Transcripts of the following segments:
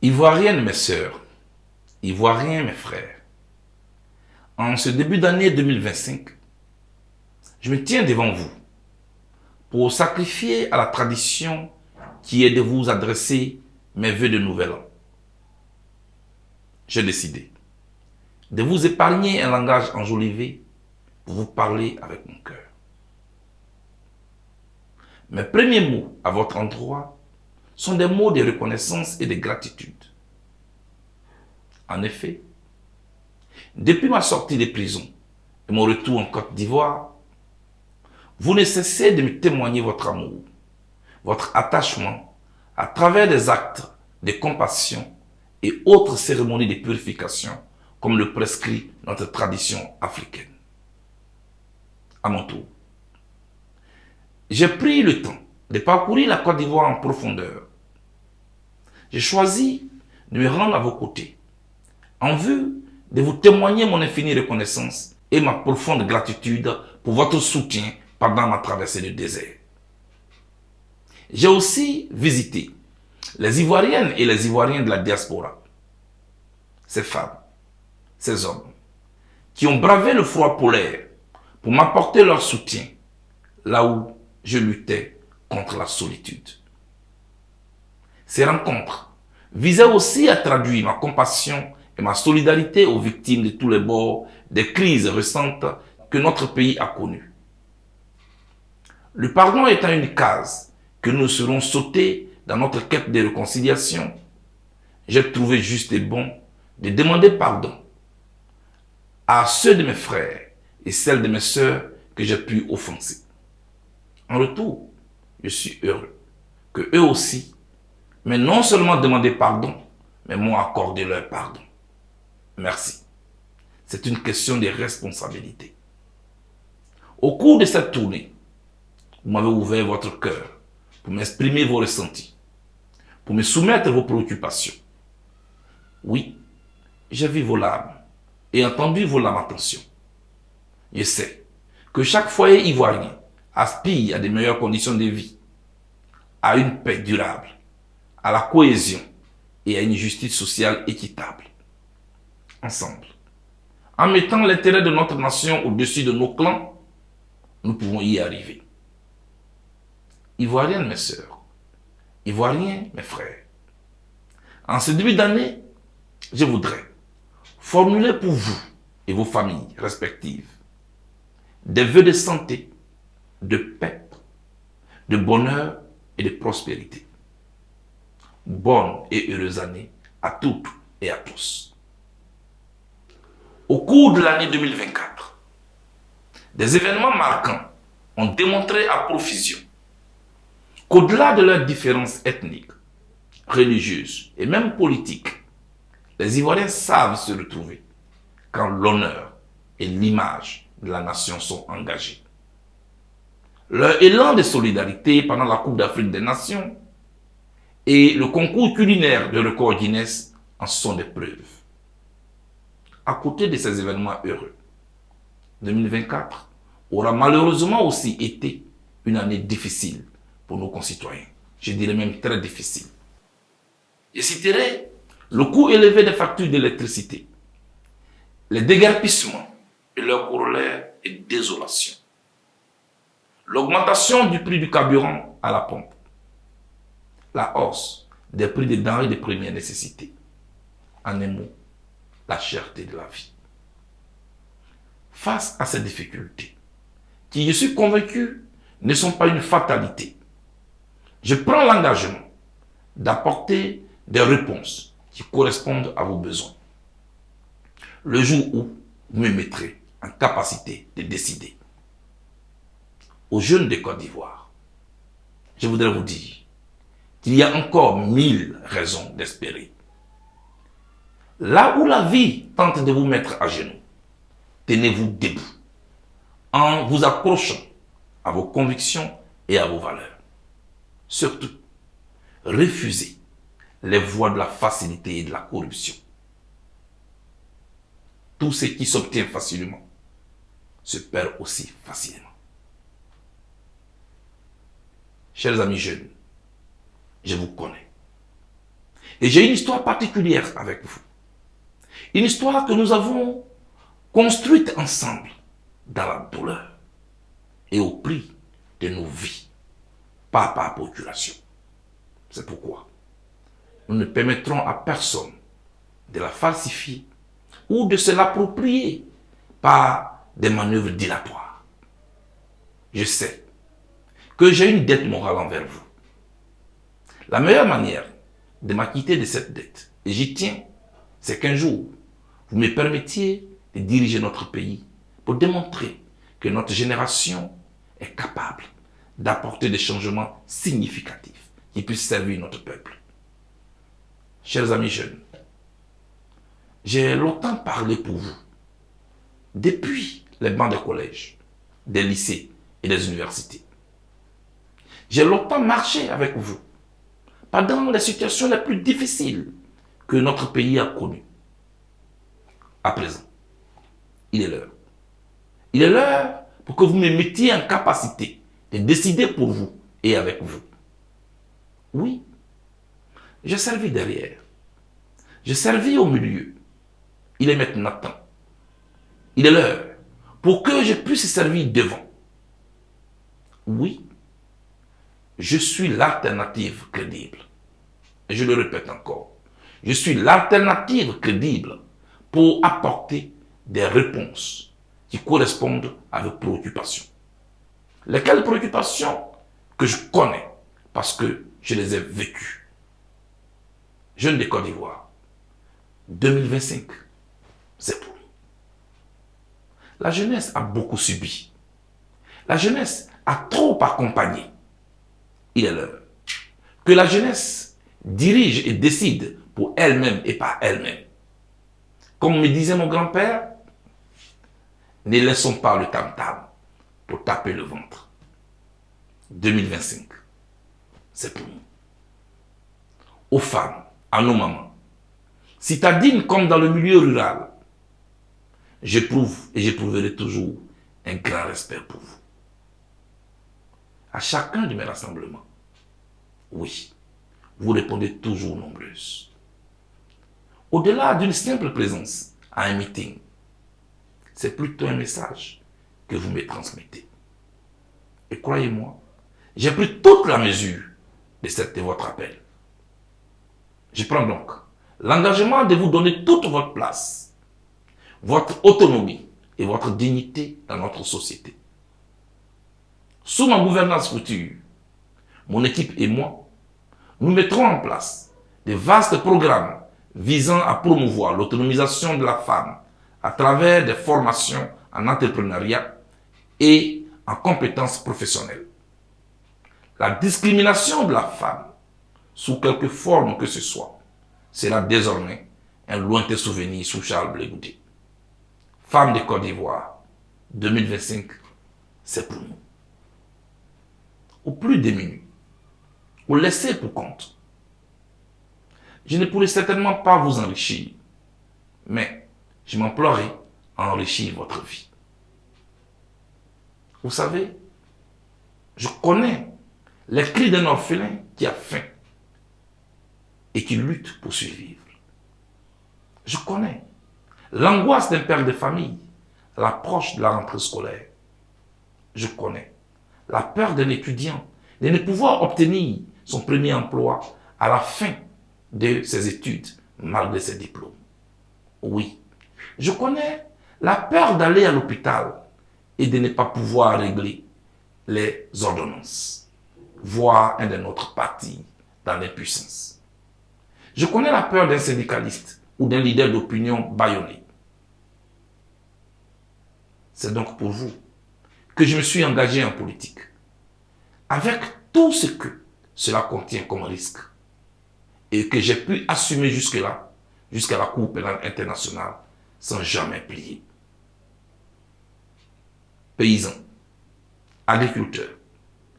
Ivoiriennes, mes sœurs, Ivoiriens, mes frères, en ce début d'année 2025, je me tiens devant vous pour sacrifier à la tradition qui est de vous adresser mes vœux de nouvel an. J'ai décidé de vous épargner un langage enjolivé pour vous parler avec mon cœur. Mes premiers mots à votre endroit sont des mots de reconnaissance et de gratitude. En effet, depuis ma sortie de prison et mon retour en Côte d'Ivoire, vous ne cessez de me témoigner votre amour, votre attachement à travers des actes de compassion et autres cérémonies de purification comme le prescrit notre tradition africaine. À mon tour, j'ai pris le temps de parcourir la Côte d'Ivoire en profondeur. J'ai choisi de me rendre à vos côtés en vue de vous témoigner mon infinie reconnaissance et ma profonde gratitude pour votre soutien pendant ma traversée du désert. J'ai aussi visité les Ivoiriennes et les Ivoiriens de la diaspora, ces femmes, ces hommes, qui ont bravé le froid polaire pour m'apporter leur soutien là où je luttais contre la solitude. Ces rencontres visaient aussi à traduire ma compassion et ma solidarité aux victimes de tous les bords des crises récentes que notre pays a connues. Le pardon étant une case que nous serons sautés dans notre quête de réconciliation, j'ai trouvé juste et bon de demander pardon à ceux de mes frères et celles de mes sœurs que j'ai pu offenser. En retour, je suis heureux que eux aussi m'aient non seulement demandé pardon, mais m'ont accordé leur pardon. Merci. C'est une question de responsabilité. Au cours de cette tournée, vous m'avez ouvert votre cœur pour m'exprimer vos ressentis, pour me soumettre vos préoccupations. Oui, j'ai vu vos larmes et entendu vos lamentations. Je sais que chaque foyer ivoirien aspire à de meilleures conditions de vie, à une paix durable, à la cohésion et à une justice sociale équitable. Ensemble, en mettant l'intérêt de notre nation au-dessus de nos clans, nous pouvons y arriver. Ivoiriennes, mes sœurs, Ivoiriens, mes frères, en ce début d'année, je voudrais formuler pour vous et vos familles respectives des vœux de santé, de paix, de bonheur et de prospérité. Bonne et heureuse année à toutes et à tous. Au cours de l'année 2024, des événements marquants ont démontré à profusion qu'au-delà de leurs différences ethniques, religieuses et même politiques, les Ivoiriens savent se retrouver quand l'honneur et l'image de la nation sont engagés. Leur élan de solidarité pendant la Coupe d'Afrique des Nations et le concours culinaire de record Guinness en sont des preuves. À côté de ces événements heureux, 2024 aura malheureusement aussi été une année difficile pour nos concitoyens. Je dirais même très difficile. Je citerai le coût élevé des factures d'électricité, les déguerpissements et leur corollaire et désolation, l'augmentation du prix du carburant à la pompe, la hausse des prix des denrées de première nécessité, en un mot, la cherté de la vie. Face à ces difficultés, qui, je suis convaincu, ne sont pas une fatalité, je prends l'engagement d'apporter des réponses qui correspondent à vos besoins. Le jour où vous me mettrez en capacité de décider. Aux jeunes de Côte d'Ivoire, je voudrais vous dire qu'il y a encore 1000 raisons d'espérer. Là où la vie tente de vous mettre à genoux, tenez-vous debout en vous accrochant à vos convictions et à vos valeurs. Surtout, refusez les voies de la facilité et de la corruption. Tout ce qui s'obtient facilement se perd aussi facilement. Chers amis jeunes, je vous connais. Et j'ai une histoire particulière avec vous. Une histoire que nous avons construite ensemble dans la douleur et au prix de nos vies, pas par procuration. C'est pourquoi nous ne permettrons à personne de la falsifier ou de se l'approprier par des manœuvres dilatoires. Je sais que j'ai une dette morale envers vous. La meilleure manière de m'acquitter de cette dette, et j'y tiens, c'est qu'un jour, vous me permettiez de diriger notre pays pour démontrer que notre génération est capable d'apporter des changements significatifs qui puissent servir notre peuple. Chers amis jeunes, j'ai longtemps parlé pour vous, depuis les bancs des collèges, des lycées et des universités. J'ai longtemps marché avec vous, pendant les situations les plus difficiles que notre pays a connues. À présent, il est l'heure. Il est l'heure pour que vous me mettiez en capacité de décider pour vous et avec vous. Oui, j'ai servi derrière. J'ai servi au milieu. Il est maintenant temps. Il est l'heure pour que je puisse servir devant. Oui, je suis l'alternative crédible. Et je le répète encore. Je suis l'alternative crédible pour apporter des réponses qui correspondent à vos préoccupations. Lesquelles préoccupations que je connais parce que je les ai vécues. Jeunes de Côte d'Ivoire, 2025, c'est pour nous. La jeunesse a beaucoup subi. La jeunesse a trop accompagné. Il est l'heure que la jeunesse dirige et décide pour elle-même et par elle-même. Comme me disait mon grand-père, ne laissons pas le tam-tam pour taper le ventre. 2025, c'est pour nous. Aux femmes, à nos mamans, citadines comme dans le milieu rural, j'éprouve et j'éprouverai toujours un grand respect pour vous. À chacun de mes rassemblements, oui, vous répondez toujours nombreuses. Au-delà d'une simple présence à un meeting, c'est plutôt un message que vous me transmettez. Et croyez-moi, j'ai pris toute la mesure de votre appel. Je prends donc l'engagement de vous donner toute votre place, votre autonomie et votre dignité dans notre société. Sous ma gouvernance future, mon équipe et moi, nous mettrons en place de vastes programmes visant à promouvoir l'autonomisation de la femme à travers des formations en entrepreneuriat et en compétences professionnelles. La discrimination de la femme, sous quelque forme que ce soit, sera désormais un lointain souvenir sous Charles Blé Goudé. Femmes de Côte d'Ivoire, 2025, c'est pour nous. Aux plus démunis, aux laissés pour compte. Je ne pourrai certainement pas vous enrichir, mais je m'emploierai à enrichir votre vie. Vous savez, je connais les cris d'un orphelin qui a faim et qui lutte pour survivre. Je connais l'angoisse d'un père de famille à l'approche de la rentrée scolaire. Je connais la peur d'un étudiant de ne pouvoir obtenir son premier emploi à la fin de ses études malgré ses diplômes. Oui, je connais la peur d'aller à l'hôpital et de ne pas pouvoir régler les ordonnances, voire un de notre parti dans l'impuissance. Je connais la peur d'un syndicaliste ou d'un leader d'opinion bâillonné. C'est donc pour vous que je me suis engagé en politique, avec tout ce que cela contient comme risque, et que j'ai pu assumer jusque-là, jusqu'à la Cour pénale internationale, sans jamais plier. Paysans, agriculteurs,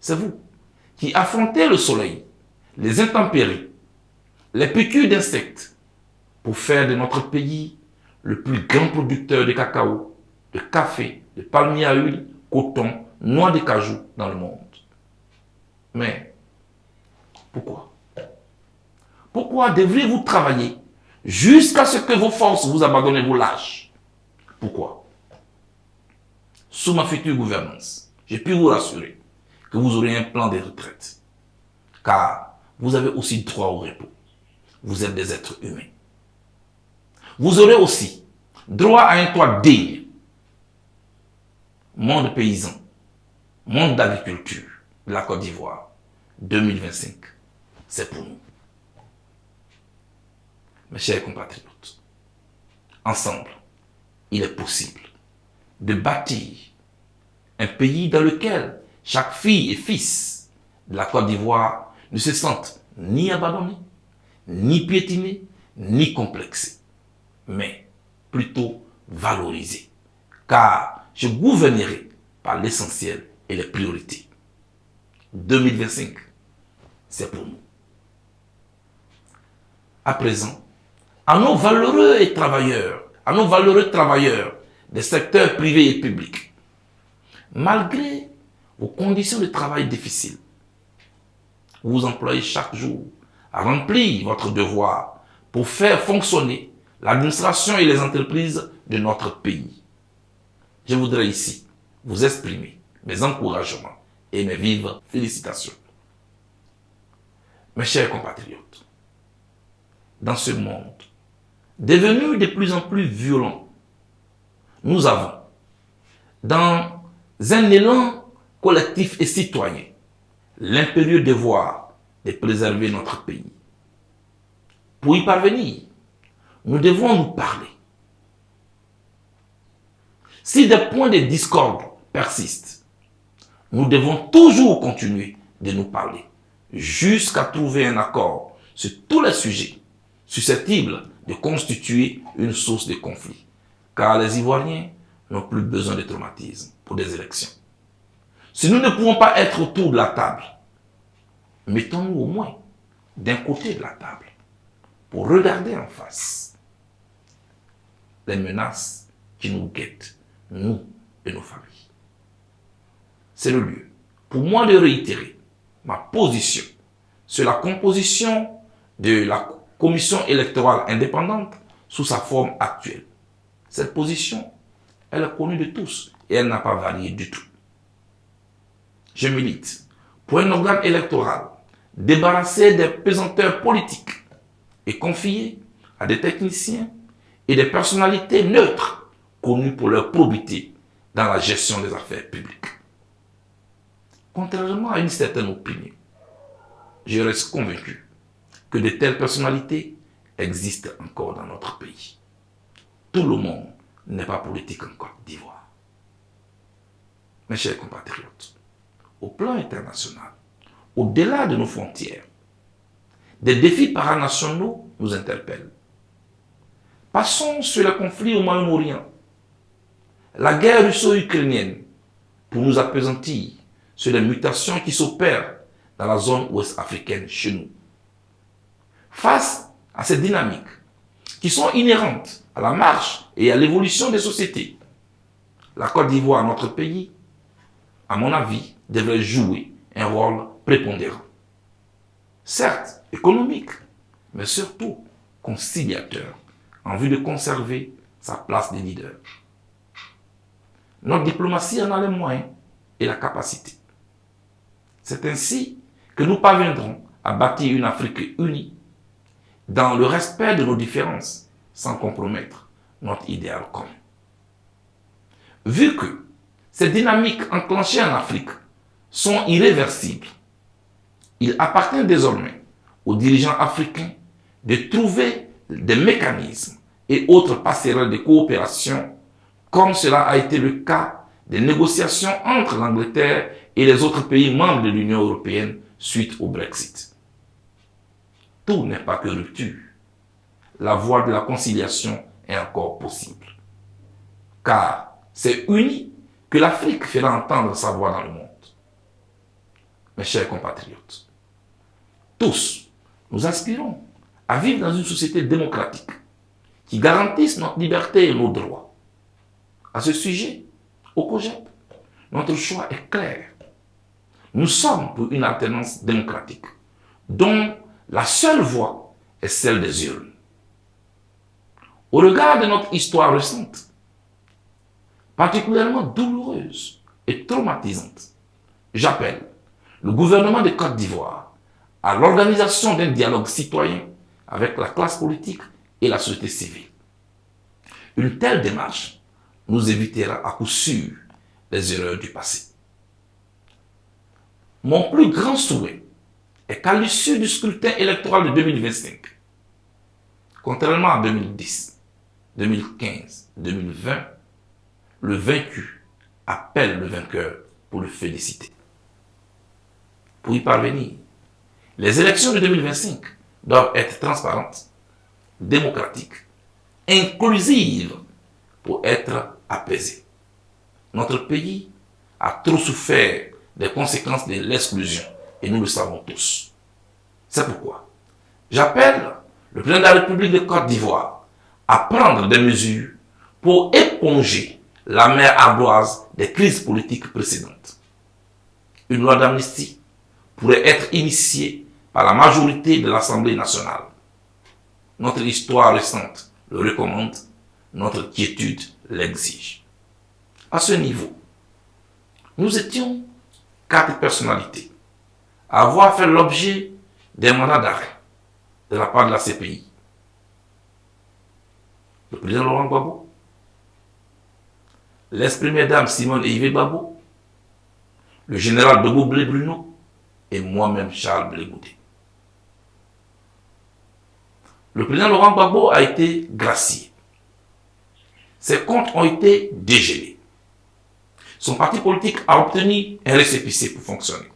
c'est vous qui affrontez le soleil, les intempéries, les piqûres d'insectes, pour faire de notre pays le plus grand producteur de cacao, de café, de palmiers à huile, coton, noix de cajou dans le monde. Mais pourquoi? Pourquoi devriez-vous travailler jusqu'à ce que vos forces vous abandonnent, vous lâchent? Pourquoi? Sous ma future gouvernance, j'ai pu vous rassurer que vous aurez un plan de retraite. Car vous avez aussi droit au repos. Vous êtes des êtres humains. Vous aurez aussi droit à un toit digne. Monde paysan, monde d'agriculture de la Côte d'Ivoire, 2025, c'est pour nous. Mes chers compatriotes, ensemble, il est possible de bâtir un pays dans lequel chaque fille et fils de la Côte d'Ivoire ne se sentent ni abandonnés, ni piétinés, ni complexés, mais plutôt valorisés. Car je gouvernerai par l'essentiel et les priorités. 2025, c'est pour nous. À présent, à nos valeureux travailleurs des secteurs privés et publics, malgré vos conditions de travail difficiles, vous vous employez chaque jour à remplir votre devoir pour faire fonctionner l'administration et les entreprises de notre pays. Je voudrais ici vous exprimer mes encouragements et mes vives félicitations. Mes chers compatriotes, dans ce monde devenu de plus en plus violent, nous avons, dans un élan collectif et citoyen, l'impérieux devoir de préserver notre pays. Pour y parvenir, nous devons nous parler. Si des points de discorde persistent, nous devons toujours continuer de nous parler jusqu'à trouver un accord sur tous les sujets susceptibles de constituer une source de conflit. Car les Ivoiriens n'ont plus besoin de traumatisme pour des élections. Si nous ne pouvons pas être autour de la table, mettons-nous au moins d'un côté de la table pour regarder en face les menaces qui nous guettent, nous et nos familles. C'est le lieu pour moi de réitérer ma position sur la composition de la commission électorale indépendante sous sa forme actuelle. Cette position, elle est connue de tous et elle n'a pas varié du tout. Je milite pour un organe électoral débarrassé des pesanteurs politiques et confié à des techniciens et des personnalités neutres connues pour leur probité dans la gestion des affaires publiques. Contrairement à une certaine opinion, je reste convaincu que de telles personnalités existent encore dans notre pays. Tout le monde n'est pas politique en Côte d'Ivoire. Mes chers compatriotes, au plan international, au-delà de nos frontières, des défis paranationaux nous interpellent. Passons sur le conflit au Moyen-Orient, la guerre russo-ukrainienne, pour nous appesantir sur les mutations qui s'opèrent dans la zone ouest africaine chez nous. Face à ces dynamiques qui sont inhérentes à la marche et à l'évolution des sociétés, la Côte d'Ivoire, notre pays, à mon avis, devrait jouer un rôle prépondérant. Certes, économique, mais surtout conciliateur, en vue de conserver sa place de leader. Notre diplomatie en a les moyens et la capacité. C'est ainsi que nous parviendrons à bâtir une Afrique unie dans le respect de nos différences, sans compromettre notre idéal commun. Vu que ces dynamiques enclenchées en Afrique sont irréversibles, il appartient désormais aux dirigeants africains de trouver des mécanismes et autres passerelles de coopération, comme cela a été le cas des négociations entre l'Angleterre et les autres pays membres de l'Union européenne suite au Brexit. Tout n'est pas que rupture. La voie de la conciliation est encore possible. Car c'est uni que l'Afrique fera entendre sa voix dans le monde. Mes chers compatriotes, tous, nous aspirons à vivre dans une société démocratique qui garantisse notre liberté et nos droits. À ce sujet, au COJEP, notre choix est clair. Nous sommes pour une alternance démocratique dont la seule voie est celle des urnes. Au regard de notre histoire récente, particulièrement douloureuse et traumatisante, j'appelle le gouvernement de Côte d'Ivoire à l'organisation d'un dialogue citoyen avec la classe politique et la société civile. Une telle démarche nous évitera à coup sûr les erreurs du passé. Mon plus grand souhait est qu'à l'issue du scrutin électoral de 2025, contrairement à 2010, 2015, 2020, le vaincu appelle le vainqueur pour le féliciter. Pour y parvenir, les élections de 2025 doivent être transparentes, démocratiques, inclusives pour être apaisées. Notre pays a trop souffert des conséquences de l'exclusion et nous le savons tous. C'est pourquoi j'appelle le président de la République de Côte d'Ivoire à prendre des mesures pour éponger la mer ardoise des crises politiques précédentes. Une loi d'amnistie pourrait être initiée par la majorité de l'Assemblée nationale. Notre histoire récente le recommande, notre quiétude l'exige. À ce niveau, nous étions 4 personnalités à avoir fait l'objet des mandats d'arrêt de la part de la CPI. Le président Laurent Gbagbo, l'ex-première dame Simone Yves Gbagbo, le général Dogbo Blé Bruno et moi-même Charles Blé Goudé. Le président Laurent Gbagbo a été gracié. Ses comptes ont été dégelés. Son parti politique a obtenu un récépissé pour fonctionner.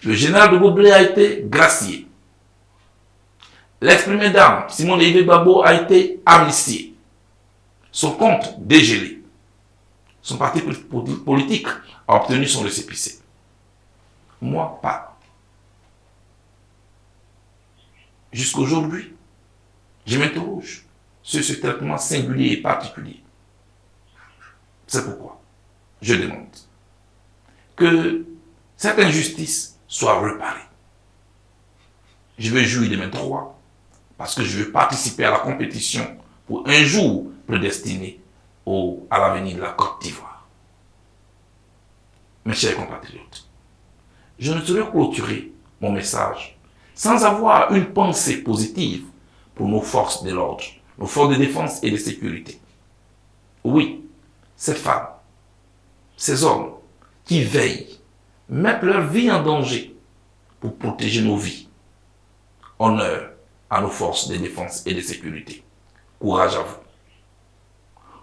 Le général de Goblet a été gracié. L'ex-première dame, Simone Yves Gbagbo, a été amnistié. Son compte dégelé. Son parti politique a obtenu son récépissé. Moi, pas. Jusqu'aujourd'hui, je m'interroge sur ce traitement singulier et particulier. C'est pourquoi je demande que cette injustice soit réparée. Je veux jouir de mes droits parce que je veux participer à la compétition pour un jour prédestiné à l'avenir de la Côte d'Ivoire. Mes chers compatriotes, je ne saurais clôturer mon message sans avoir une pensée positive pour nos forces de l'ordre, nos forces de défense et de sécurité. Oui, ces femmes, ces hommes qui veillent, mettent leur vie en danger pour protéger nos vies. Honneur à nos forces de défense et de sécurité. Courage à vous.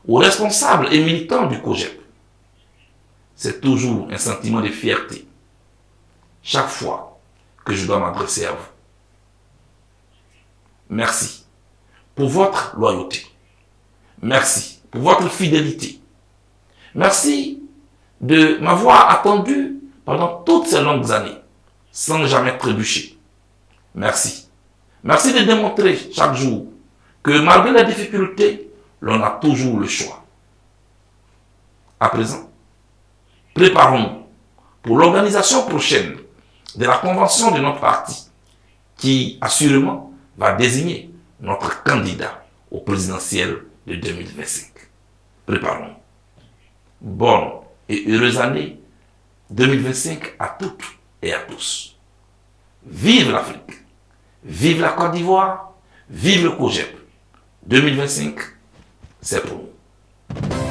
Aux responsables et militants du COJEP, c'est toujours un sentiment de fierté chaque fois que je dois m'adresser à vous. Merci pour votre loyauté. Merci pour votre fidélité. Merci de m'avoir attendu pendant toutes ces longues années, sans jamais trébucher. Merci. Merci de démontrer chaque jour que malgré les difficultés, l'on a toujours le choix. À présent, préparons-nous pour l'organisation prochaine de la convention de notre parti, qui assurément va désigner notre candidat au présidentiel de 2025. Préparons-nous. Bonne et heureuse année 2025 à toutes et à tous. Vive l'Afrique, vive la Côte d'Ivoire, vive le COJEP. 2025, c'est pour nous.